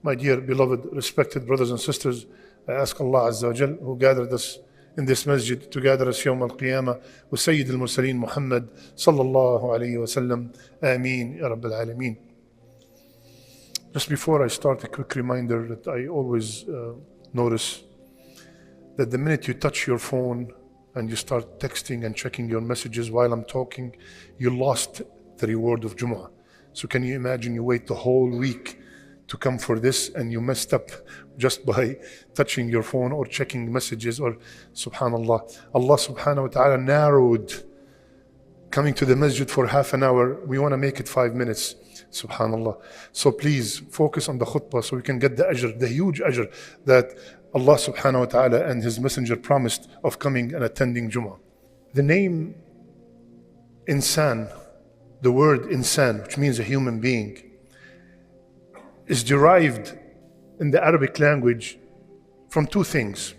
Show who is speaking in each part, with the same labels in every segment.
Speaker 1: My dear, beloved, respected brothers and sisters, I ask Allah Azza wa Jal, who gathered us in this masjid to gather us Yawm al-Qiyamah with Sayyid al-Mursaleen Muhammad sallallahu alayhi wa sallam. Ameen, Ya Rabbil Alameen. Just before I start, a quick reminder that I always notice that the minute you touch your phone and you start texting and checking your messages while I'm talking, you lost the reward of Jumu'ah. So can you imagine you wait the whole week to come for this and you messed up just by touching your phone or checking messages, or subhanallah. Allah subhanahu wa ta'ala narrowed coming to the masjid for half an hour. We want to make it 5 minutes, subhanallah. So please focus on the khutbah so we can get the ajr, the huge ajr that Allah subhanahu wa ta'ala and His Messenger promised of coming and attending Jumu'ah. The name Insan, the word Insan, which means a human being, is derived in the Arabic language from two things.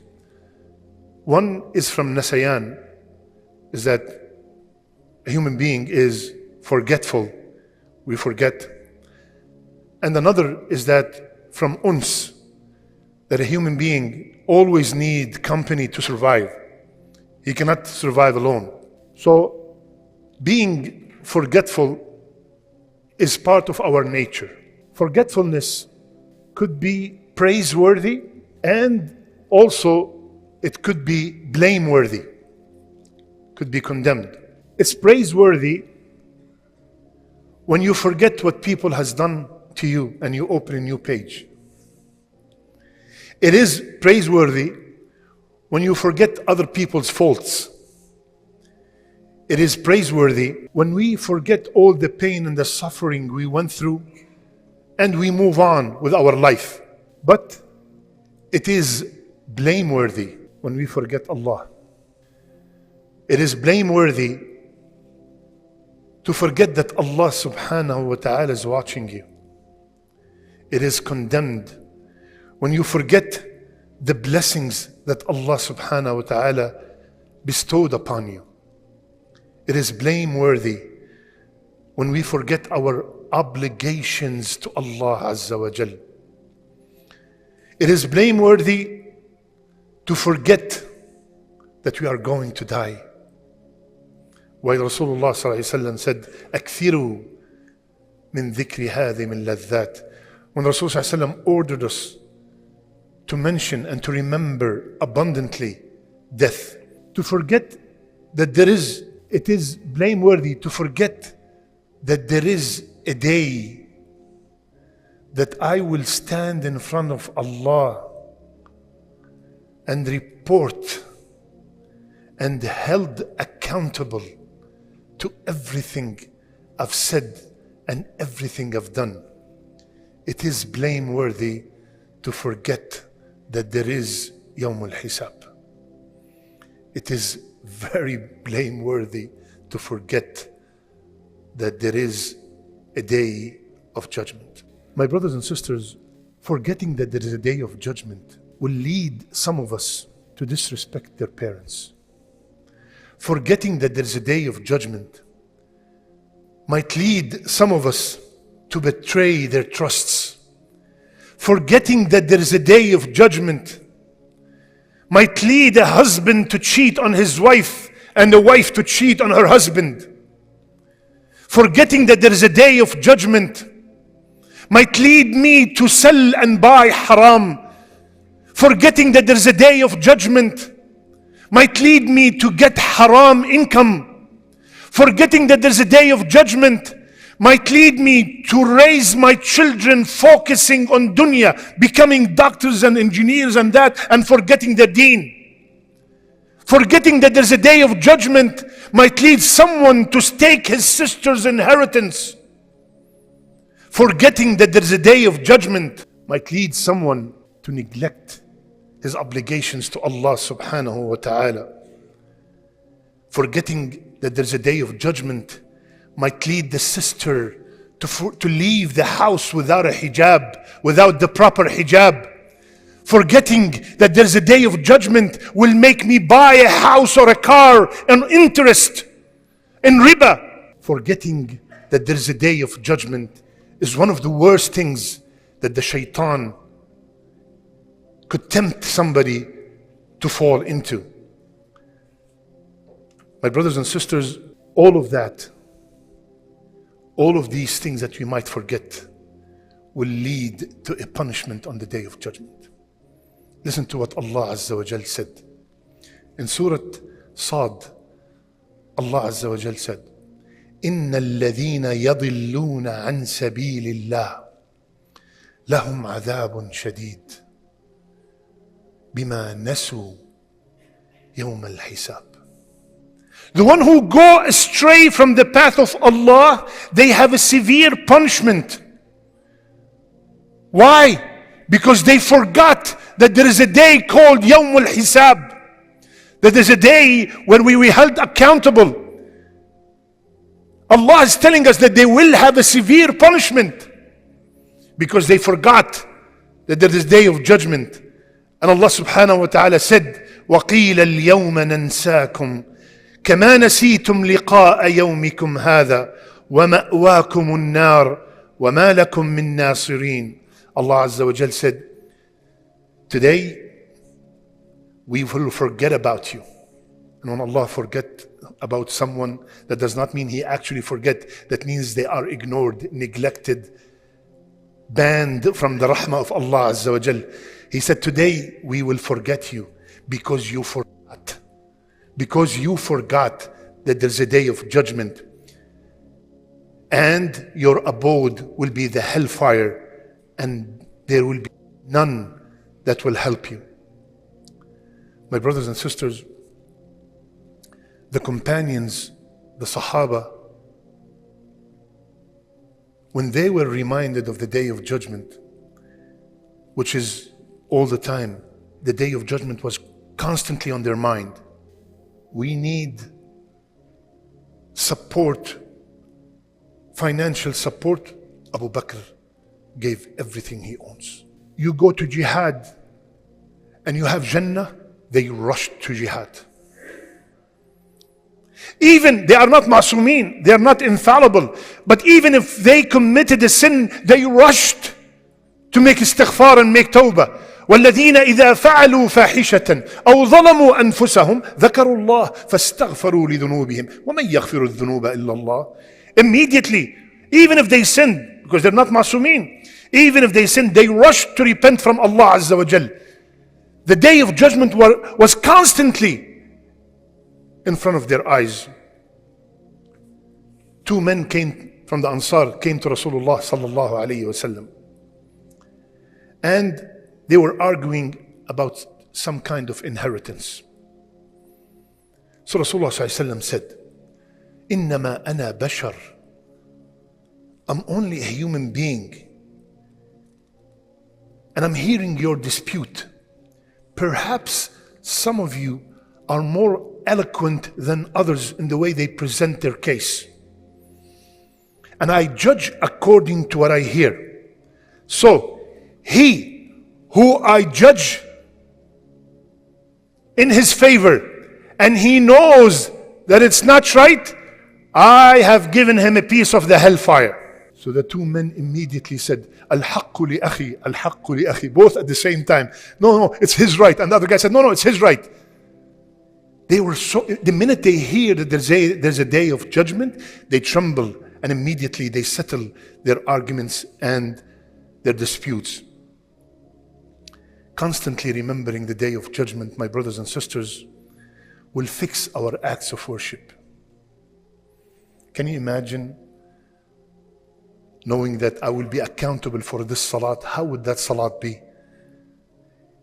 Speaker 1: One is from nasayan, is that a human being is forgetful, we forget. And another is that from uns, that a human being always needs company to survive. He cannot survive alone. So being forgetful is part of our nature. Forgetfulness could be praiseworthy, and also it could be blameworthy, could be condemned. It's praiseworthy when you forget what people has done to you and you open a new page. It is praiseworthy when you forget other people's faults. It is praiseworthy when we forget all the pain and the suffering we went through and we move on with our life. But it is blameworthy when we forget Allah. It is blameworthy to forget that Allah subhanahu wa ta'ala is watching you. It is condemned when you forget the blessings that Allah subhanahu wa ta'ala bestowed upon you. It is blameworthy when we forget our obligations to Allah Azza wa Jal. It is blameworthy to forget that we are going to die. While Rasulullah sallallahu alaihi wasallam said, "Akthiru min dhikri hadhi min ladhat." When Rasulullah sallallahu alaihi wasallam ordered us to mention and to remember abundantly death, to forget that it is blameworthy to forget that there is a day that I will stand in front of Allah and report and held accountable to everything I've said and everything I've done. It is blameworthy to forget that there is Yawm al-Hisab. It is very blameworthy to forget that there is a day of judgment. My brothers and sisters, forgetting that there is a day of judgment will lead some of us to disrespect their parents. Forgetting that there is a day of judgment might lead some of us to betray their trusts. Forgetting that there is a day of judgment might lead a husband to cheat on his wife and a wife to cheat on her husband. Forgetting that there is a day of judgment might lead me to sell and buy haram. Forgetting that there is a day of judgment might lead me to get haram income. Forgetting that there is a day of judgment might lead me to raise my children focusing on dunya, becoming doctors and engineers and that, and forgetting the deen. Forgetting that there's a day of judgment might lead someone to stake his sister's inheritance. Forgetting that there's a day of judgment might lead someone to neglect his obligations to Allah subhanahu wa ta'ala. Forgetting that there's a day of judgment might lead the sister to leave the house without a hijab, without the proper hijab. Forgetting that there's a day of judgment will make me buy a house or a car on interest, in riba. Forgetting that there's a day of judgment is one of the worst things that the shaitan could tempt somebody to fall into. My brothers and sisters, all of that, all of these things that we might forget will lead to a punishment on the day of judgment. Listen to what Allah Azza wa Jal said. In Surah Sad, Allah Azza wa Jal said, إِنَّ الَّذِينَ يَضِلُّونَ عَنْ سَبِيلِ اللَّهِ لَهُمْ عَذَابٌ شَدِيدٌ بِمَا نَسُوا يَوْمَ الْحِسَابِ. The one who go astray from the path of Allah, they have a severe punishment. Why? Because they forgot that there is a day called Yawm al-Hisab. That there's a day when we will be held accountable. Allah is telling us that they will have a severe punishment because they forgot that there is a day of judgment. And Allah subhanahu wa ta'ala said, وَقِيلَ الْيَوْمَ نَنْسَاكُمْ كَمَا نَسِيتُمْ لِقَاءَ يَوْمِكُمْ هَذَا وَمَأْوَاكُمُ النَّارِ وَمَا لَكُمْ مِن نَاصِرِينَ. Allah Azza wa Jal said, today we will forget about you. And when Allah forget about someone, that does not mean He actually forget. That means they are ignored, neglected, banned from the rahmah of Allah Azza wa Jal. He said, today we will forget you because you forgot. Because you forgot that there's a day of judgment. And your abode will be the hellfire. And there will be none that will help you. My brothers and sisters, the companions, the Sahaba, when they were reminded of the day of judgment, which is all the time, the day of judgment was constantly on their mind. We need support, financial support. Abu Bakr gave everything he owns. You go to jihad and you have Jannah, they rushed to jihad. Even they are not ma'soomeen, they are not infallible, but even if they committed a sin, they rushed to make istighfar and make tawbah. والذين إذا فعلوا فاحشة أو ظلموا أنفسهم ذكروا الله فاستغفروا لذنوبهم ومن يغفر الذنوب إلا الله. Immediately, even if they sinned, because they're not ma'soomeen, even if they sinned, they rushed to repent from Allah Azza wa Jal. The day of judgment was constantly in front of their eyes. Two men came from the Ansar, came to Rasulullah sallallahu alayhi wasallam, and they were arguing about some kind of inheritance. So Rasulullah sallallahu alayhi wasallam said, إِنَّمَا أَنَا بَشَرٌ, I'm only a human being, and I'm hearing your dispute. Perhaps some of you are more eloquent than others in the way they present their case. And I judge according to what I hear. So, he who I judge in his favor, and he knows that it's not right, I have given him a piece of the hellfire. So the two men immediately said, Al-haqqu li akhi, al-haqqu li akhi, both at the same time. No, it's his right. And the other guy said, no, it's his right. They were so, the minute they hear that there's a day of judgment, they tremble and immediately they settle their arguments and their disputes. Constantly remembering the day of judgment, my brothers and sisters, will fix our acts of worship. Can you imagine knowing that I will be accountable for this salat? How would that salat be?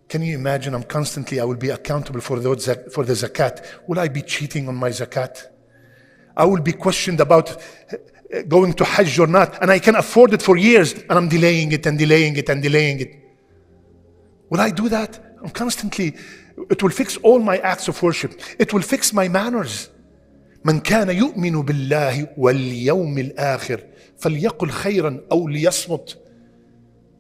Speaker 1: Can you imagine I will be accountable for the zakat? Will I be cheating on my zakat? I will be questioned about going to Hajj or not, and I can afford it for years, and I'm delaying it and delaying it and delaying it. Will I do that? I'm constantly, it will fix all my acts of worship. It will fix my manners. من كان يؤمن بالله واليوم الآخر فليقل خيرا أو ليصمت.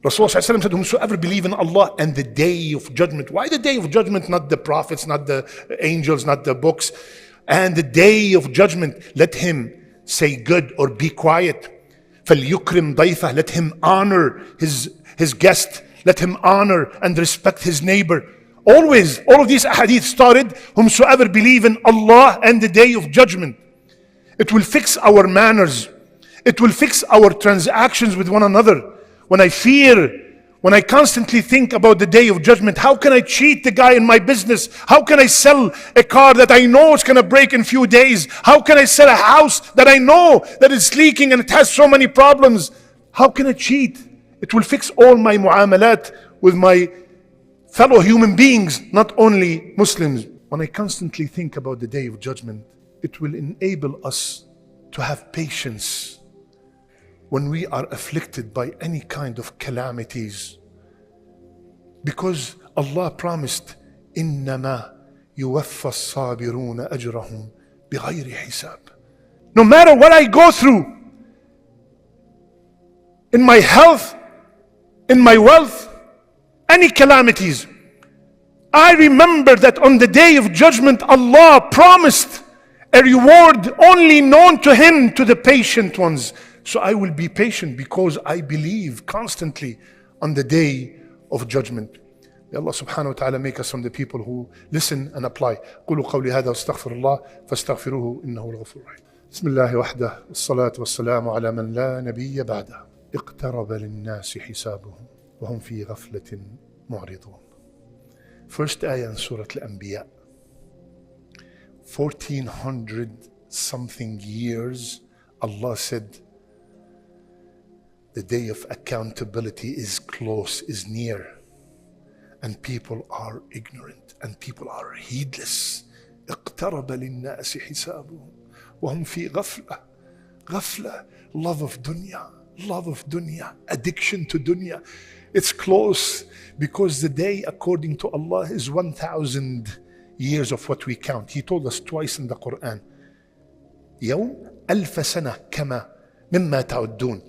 Speaker 1: Rasulullah said, whosoever believe in Allah and the day of judgment. Why the day of judgment? Not the prophets, not the angels, not the books. And the day of judgment, let him say good or be quiet. فَلْيُكْرِمْ ضَيْفَهُ, let him honor his his guest. Let him honor and respect his neighbor. Always, all of these ahadith started, whomsoever believe in Allah and the day of judgment. It will fix our manners. It will fix our transactions with one another. When I constantly think about the day of judgment, how can I cheat the guy in my business? How can I sell a car that I know it's going to break in a few days? How can I sell a house that I know that it's leaking and it has so many problems? How can I cheat? It will fix all my muamalat with my fellow human beings, not only Muslims. When I constantly think about the day of judgment, it will enable us to have patience when we are afflicted by any kind of calamities. Because Allah promised, إِنَّمَا يُوَفَّى الصَّابِرُونَ أَجْرَهُمْ بِغَيْرِ حِسَابٍ. No matter what I go through, in my health, in my wealth, any calamities, I remember that on the day of judgment, Allah promised a reward only known to Him, to the patient ones. So I will be patient because I believe constantly on the day of judgment. May Allah subhanahu wa ta'ala make us from the people who listen and apply. قولوا قولي هذا واستغفر الله فاستغفروه إنه الغفور الرحيم. بسم الله وحده والصلاة والسلام على من لا نبي بعده. اقترب للناس حسابهم وهم في غفلة معرضون. First ayah in Surah Al-Anbiya. 1400 something years, Allah said, the day of accountability is close, is near. And people are ignorant and people are heedless. اقترب للناس حسابهم وهم في غفلة. غفلة, love of dunya, addiction to dunya. It's close because the day according to Allah is 1,000 years of what we count. He told us twice in the Quran, يوم ألف سنة كما مما تعدون.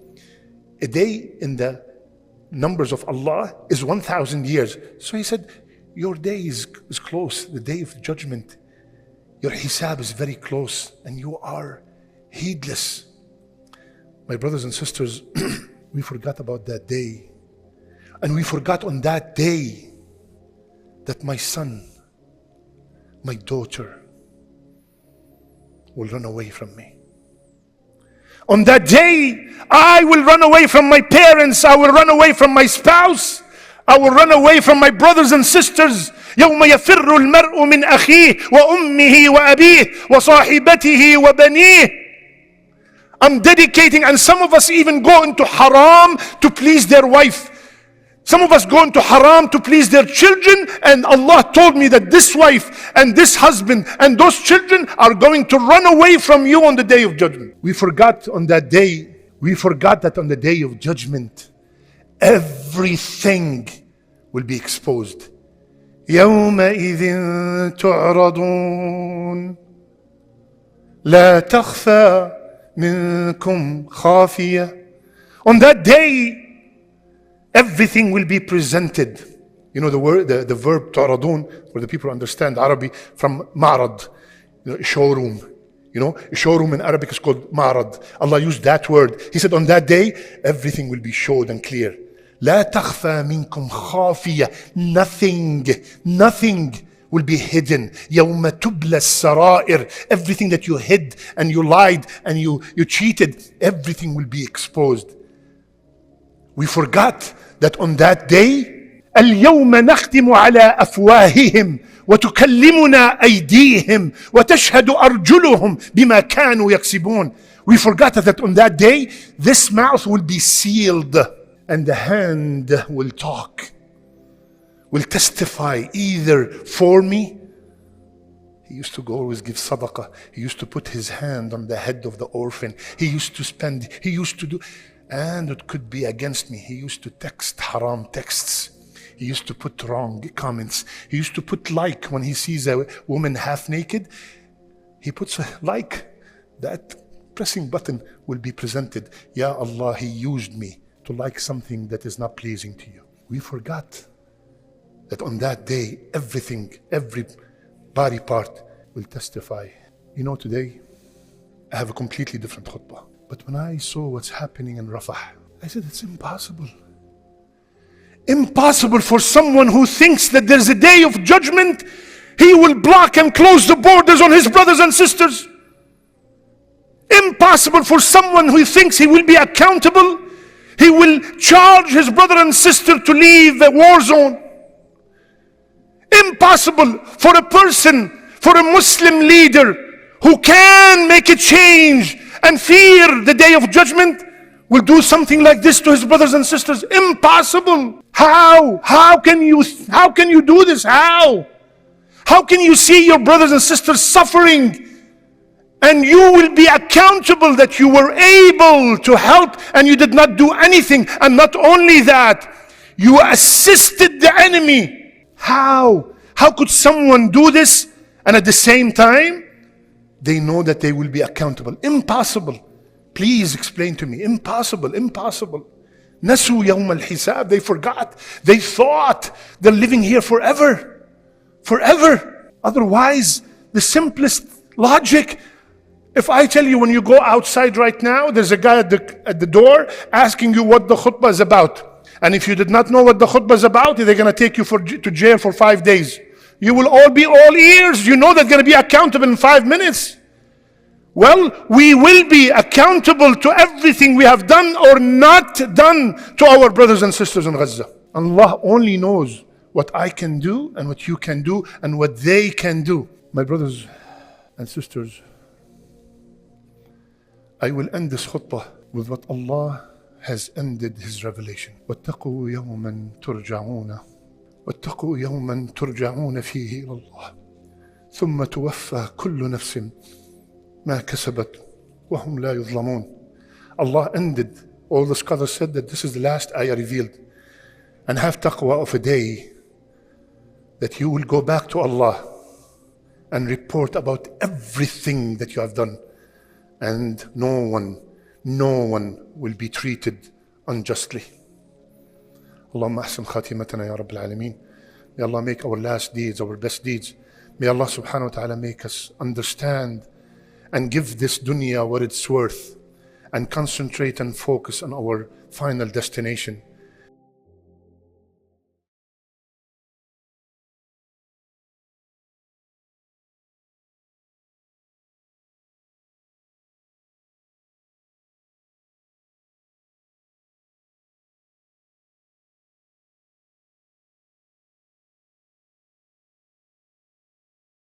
Speaker 1: A day in the numbers of Allah is 1,000 years. So He said, your day is close, the day of judgment. Your hisab is very close and you are heedless. My brothers and sisters, we forgot about that day. And we forgot on that day that my son, my daughter will run away from me. On that day, I will run away from my parents. I will run away from my spouse. I will run away from my brothers and sisters. يوم يفر المرء من أخيه وأمه وأبيه وصاحبته وبنيه. I'm dedicating, and some of us even go into haram to please their wife. Some of us go into haram to please their children, and Allah told me that this wife and this husband and those children are going to run away from you on the day of judgment. We forgot on that day, that on the day of judgment, everything will be exposed. يومئذ تعرضون لا تخفى منكم خافية. On that day, everything will be presented. You know the word, the verb تعرضون, for the people who understand Arabic, from ma'rad, showroom. A showroom in Arabic is called ma'rad. Allah used that word. He said on that day, everything will be showed and clear. لا تخفى منكم خافية. Nothing will be hidden. يوم تبلى السرائر. Everything that you hid and you lied and you cheated, everything will be exposed. We forgot that on that day, اليوم نختم على أفواههم وتكلمنا أيديهم وتشهد أرجلهم بما كانوا يكسبون. We forgot that on that day, this mouth will be sealed and the hand will talk, will testify either for me. He used to go always give sadaqah. He used to put his hand on the head of the orphan. He used to do, and it could be against me. He used to text haram texts. He used to put wrong comments. He used to put like when he sees a woman half naked. He puts a like. That pressing button will be presented. Ya Allah, he used me to like something that is not pleasing to you. We forgot that on that day, everything, every body part will testify. Today, I have a completely different khutbah. But when I saw what's happening in Rafah, I said, it's impossible. Impossible for someone who thinks that there's a day of judgment, he will block and close the borders on his brothers and sisters. Impossible for someone who thinks he will be accountable, he will charge his brother and sister to leave the war zone. Impossible for a person, for a Muslim leader who can make a change and fear the day of judgment, will do something like this to his brothers and sisters. Impossible. How? How can you do this? How? How can you see your brothers and sisters suffering and you will be accountable that you were able to help and you did not do anything? And not only that, you assisted the enemy. How? How could someone do this and at the same time they know that they will be accountable? Impossible. Please explain to me. Impossible, impossible. Nasu yawm al-hisab. They forgot. They thought they're living here forever. Forever. Otherwise, the simplest logic, if I tell you when you go outside right now, there's a guy at the door asking you what the khutbah is about. And if you did not know what the khutbah is about, they're going to take you to jail for 5 days. You will all be all ears. You know they're going to be accountable in 5 minutes. Well, we will be accountable to everything we have done or not done to our brothers and sisters in Gaza. Allah only knows what I can do and what you can do and what they can do. My brothers and sisters, I will end this khutbah with what Allah has ended His revelation. وَاتَّقُوا يَوْمًا تُرْجَعُونَ وَاتَّقُوا يَوْمًا تُرْجَعُونَ فِيهِ إِلَى اللَّهِ ثُمَّ تُوَفَّى كُلُّ نَفْسٍ مَا كَسَبَتْ وَهُمْ لَا يُظْلَمُونَ. Allah ended. All the scholars said that this is the last ayah revealed. And have taqwa of a day that you will go back to Allah and report about everything that you have done. And no one will be treated unjustly. Allahumma ahsan khatimatana ya Rabbil Alameen. May Allah make our last deeds our best deeds. May Allah subhanahu wa ta'ala make us understand and give this dunya what it's worth and concentrate and focus on our final destination.